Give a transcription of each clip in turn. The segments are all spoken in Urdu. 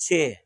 6।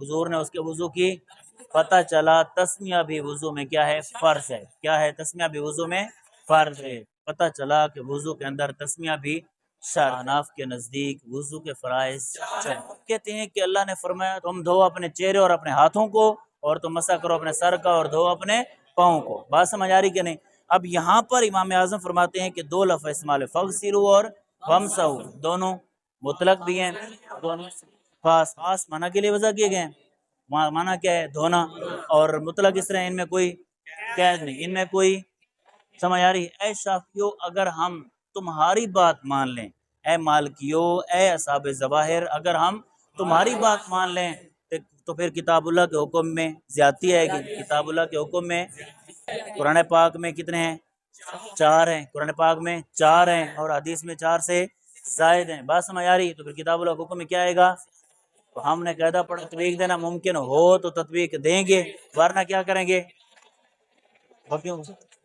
حضور نے اس کے وضو کی، پتہ چلا تسمیہ بھی وضو میں کیا ہے؟ فرض ہے۔ کیا ہے؟ تسمیہ بھی وضو میں فرض ہے۔ پتہ چلا کہ وضو کے اندر تسمیہ بھی شرط۔ حناف کے نزدیک وضو کے فرائض کہتے ہیں کہ اللہ نے فرمایا تم دھو اپنے چہرے اور اپنے ہاتھوں کو، اور تم مسح کرو اپنے سر کا اور دھو اپنے پاؤں کو۔ بات سمجھ آ رہی کہ نہیں؟ اب یہاں پر امام اعظم فرماتے ہیں کہ دو لفظ استعمال ہے، فغسلوا اور وامسحوا، دونوں مطلق بھی ہیں، دونوں خاص معنی کے لیے وضع کیے گئے ہیں۔ معنی کیا ہے؟ دھونا، اور مطلق اس طرح ان میں کوئی قید نہیں، ان میں کوئی سمجھ آ رہی ہے؟ اے شافعیو اگر ہم تمہاری بات مان لیں، اے مالکیو، اے اصحاب ظواہر، اگر ہم تمہاری بات مان لیں تو پھر کتاب اللہ کے حکم میں زیادتی ہے گی۔ کتاب اللہ کے حکم میں قرآن پاک میں کتنے ہیں؟ 4 ہیں، قرآن پاک میں 4 ہیں، اور حدیث میں 4 سے زائد ہیں۔ بات سمجھ آ رہی؟ تو پھر کتاب اللہ کے حکم میں کیا آئے گا؟ تو ہم نے قاعدہ پڑھا تطبیق دینا ممکن ہو تو تطبیق دیں گے، ورنہ کیا کریں گے؟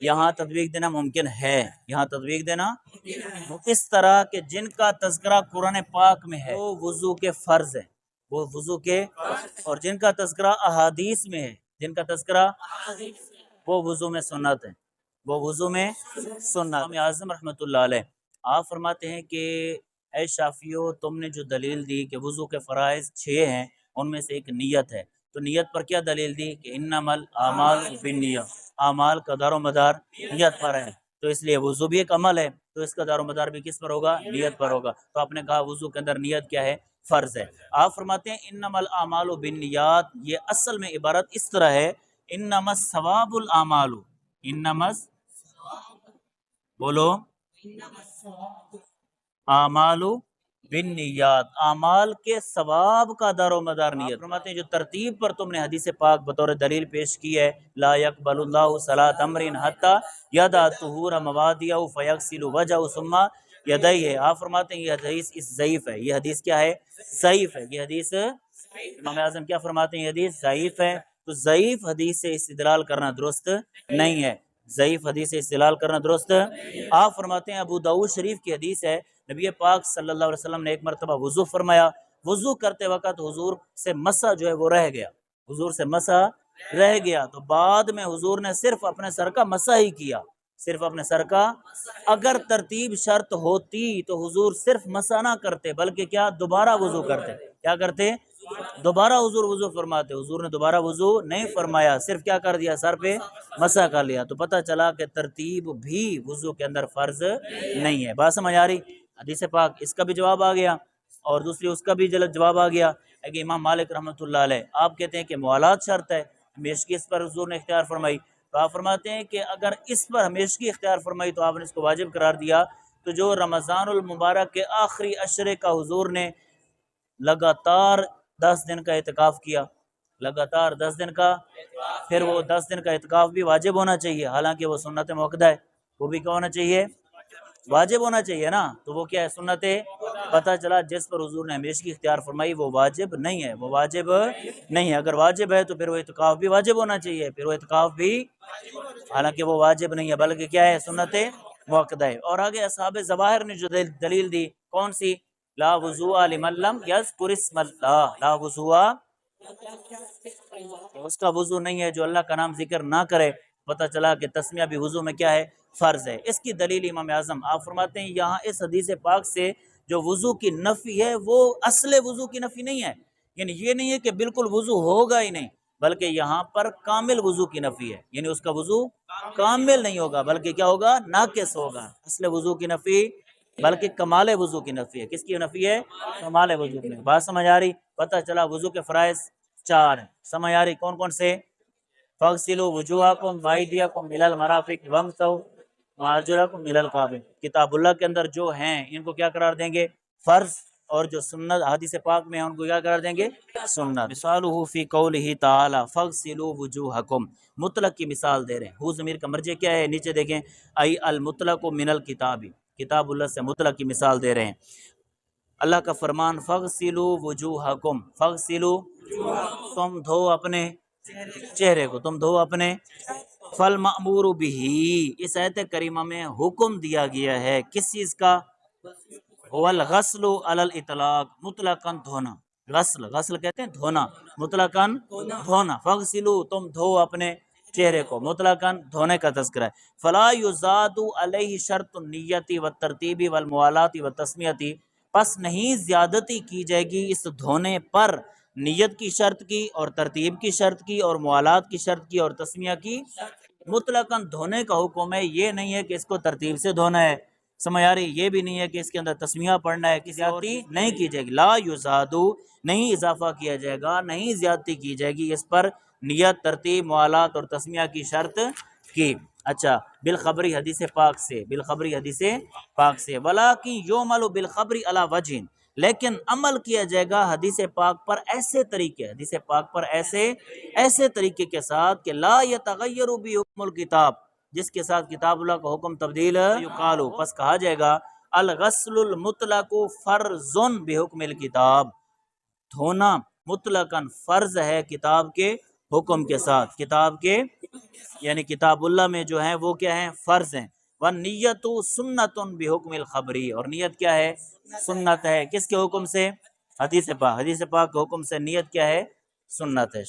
یہاں تطبیق دینا ممکن ہے، یہاں تطبیق دینا اس طرح کہ جن کا تذکرہ قرآن پاک میں ہے وہ وضو کے فرض ہے، وہ وضو کے، اور جن کا تذکرہ احادیث میں ہے، جن کا تذکرہ وہ وضو میں سنت ہے، وہ وضو میں سنت۔ امام اعظم رحمۃ اللہ علیہ آپ فرماتے ہیں کہ اے شافعیو تم نے جو دلیل دی کہ وضو کے فرائض 6 ہیں، ان میں سے ایک نیت ہے، تو نیت پر کیا دلیل دی؟ کہ انما الاعمال بالنیات، اعمال کا دار و مدار نیت پر ہے، تو اس لیے وضو بھی ایک عمل ہے، تو اس کا دار و مدار بھی کس پر ہوگا؟ نیت پر ہوگا۔ تو آپ نے کہا وضو کے اندر نیت کیا ہے؟ فرض ہے۔ آپ فرماتے ہیں انما الاعمال بالنیات، یہ اصل میں عبارت اس طرح ہے، انما الثواب الاعمال، انما بولو اعمال بالنیات، اعمال کے ثواب کا دار و مدار نیت۔ فرماتے ہیں جو ترتیب پر تم نے حدیث پاک بطور دلیل پیش کی ہے، لا يقبل اللہ صلاۃ امر حتی یدع طہور موادیہ فیغسل وجهه ثم یدیہ۔ آپ فرماتے ہیں یہ حدیث ضعیف ہے، یہ حدیث کیا ہے؟ ضعیف ہے، یہ حدیث، امام اعظم کیا فرماتے ہیں؟ یہ حدیث ضعیف ہے۔ تو ضعیف حدیث سے استدلال کرنا درست نہیں ہے، ضعیف حدیث سے استدلال کرنا درست۔ آپ فرماتے ہیں ابو داؤد شریف کی حدیث ہے، نبی پاک صلی اللہ علیہ وسلم نے ایک مرتبہ وضو فرمایا، وضو کرتے وقت حضور سے مسح جو ہے وہ رہ گیا، حضور سے مسح رہ گیا، تو بعد میں حضور نے صرف اپنے سر کا مسح ہی کیا، صرف اپنے سر کا۔ اگر ترتیب شرط ہوتی تو حضور صرف مسح نہ کرتے بلکہ کیا؟ دوبارہ وضو کرتے۔ کیا کرتے؟ دوبارہ حضور وضو فرماتے۔ حضور نے دوبارہ وضو نہیں فرمایا، صرف کیا کر دیا؟ سر پہ مسح کر لیا۔ تو پتہ چلا کہ ترتیب بھی وضو کے اندر فرض نہیں ہے۔ بات سمجھ آ رہی؟ حدیث پاک اس کا بھی جواب آ گیا، اور دوسری اس کا بھی جواب آ گیا کہ امام مالک رحمۃ اللہ علیہ آپ کہتے ہیں کہ موالات شرط ہے، ہمیشگی اس پر حضور نے اختیار فرمائی، تو آپ فرماتے ہیں کہ اگر اس پر ہمیشگی اختیار فرمائی تو آپ نے اس کو واجب قرار دیا، تو جو رمضان المبارک کے آخری عشرے کا حضور نے لگاتار 10 دن کا اعتکاف کیا، لگاتار 10 دن کا، پھر وہ 10 دن کا اعتکاف بھی واجب ہونا چاہیے، حالانکہ وہ سنت موقدہ ہے، وہ بھی کیا ہونا چاہیے؟ واجب ہونا چاہیے نا، تو وہ کیا ہے؟ سنت۔ پتہ چلا جس پر حضور نے ہمیشگی اختیار فرمائی وہ واجب نہیں ہے، وہ واجب نہیں ہے۔ اگر واجب ہے تو پھر وہ اعتکاف بھی واجب ہونا چاہیے، پھر وہ اعتکاف بھی، حالانکہ وہ واجب نہیں ہے بلکہ کیا ہے؟ سنت موقدہ ہے۔ اور آگے اصحاب ظواہر نے جو دلیل دی کون سی؟ لا وضوء لمن لم یذکر اسم اللہ، لا وضوء، اس کا وضو نہیں ہے جو اللہ کا نام ذکر نہ کرے۔ پتہ چلا کہ تسمیہ بھی وضو میں کیا ہے؟ فرض ہے۔ اس کی دلیل امام اعظم آپ فرماتے ہیں یہاں اس حدیث پاک سے جو وضو کی نفی ہے وہ اصل وضو کی نفی نہیں ہے، یعنی یہ نہیں ہے کہ بالکل وضو ہوگا ہی نہیں، بلکہ یہاں پر کامل وضو کی نفی ہے، یعنی اس کا وضو کامل نہیں ہوگا بلکہ کیا ہوگا؟ ناقص ہوگا۔ اصل وضو کی نفی بلکہ کمال وضو کی نفی ہے۔ کس کی نفی ہے؟ کمال وضو کی۔ بات سمجھ آ رہی؟ پتہ چلا وضو کے فرائض 4 ہیں، سمجھ آ رہی؟ کون کون سے؟ فاغسلوا وجوہکم وایدیکم الی المرافق وامسحوا وارجلکم الی الکعبین۔ کتاب اللہ کے اندر جو ہیں ان کو کیا قرار دیں گے؟ فرض، اور جو سنت حدیث پاک میں ہیں ان کو کیا قرار دیں گے؟ سنت۔ مثالہ فی قولہ تعالی فاغسلوا وجوہکم، مطلق کی مثال دے رہے ہیں۔ ہو ضمیر کا مرجع کیا ہے؟ نیچے دیکھیں، ای المطلق من الکتاب، کتاب اللہ سے مطلق کی مثال دے رہے ہیں۔ اللہ کا فرمان فاغسلوا وجوہکم، فاغسلوا، تم دھو اپنے چہرے کو، تم دھو اپنے، فالمأمور بہ، اس آیت کریمہ میں حکم دیا گیا ہے کس چیز کا؟ هو الغسل علی الاطلاق، مطلقاً دھونا، غسل، غسل کہتے ہیں دھونا، مطلقاً دھونا، فغسلو تم دھو اپنے چہرے کو، مطلقاً دھونے کا تذکرہ ہے۔ فلا یزاد علیہ شرط النیتی والترتیبی والموالاتی والتسمیتی، پس نہیں زیادتی کی جائے گی اس دھونے پر نیت کی شرط کی اور ترتیب کی شرط کی اور موالات کی شرط کی اور تسمیہ کی۔ مطلقاً دھونے کا حکم ہے، یہ نہیں ہے کہ اس کو ترتیب سے دھونا ہے، سمجھ آ رہی، یہ بھی نہیں ہے کہ اس کے اندر تسمیہ پڑھنا ہے، کسی زیادتی نہیں کی جائے گی، لا یزادو نہیں اضافہ کیا جائے گا، نہیں زیادتی کی جائے گی اس پر نیت، ترتیب، موالات اور تسمیہ کی شرط کی۔ اچھا، بالخبری حدیث پاک سے، بالخبری حدیث پاک سے، ولیکن یعمل بالخبری علی وجہ، لیکن عمل کیا جائے گا حدیث پاک پر ایسے طریقے، حدیث پاک پر ایسے طریقے کے ساتھ کہ لا یتغیر بحکم الکتاب، جس کے ساتھ کتاب اللہ کا حکم تبدیل یقالو، پس کہا جائے گا الغسل المطلق فرض بحکم الکتاب، دھونا مطلقاً فرض ہے کتاب کے حکم کے ساتھ، کتاب کے یعنی کتاب اللہ میں جو ہیں وہ کیا ہیں، فرض ہیں۔ والنیت سنت بحکم الخبری، اور نیت کیا ہے، سنت ہے، کس کے حکم سے، حدیث پاک، حدیث پاک کے حکم سے نیت کیا ہے، سنت ہے۔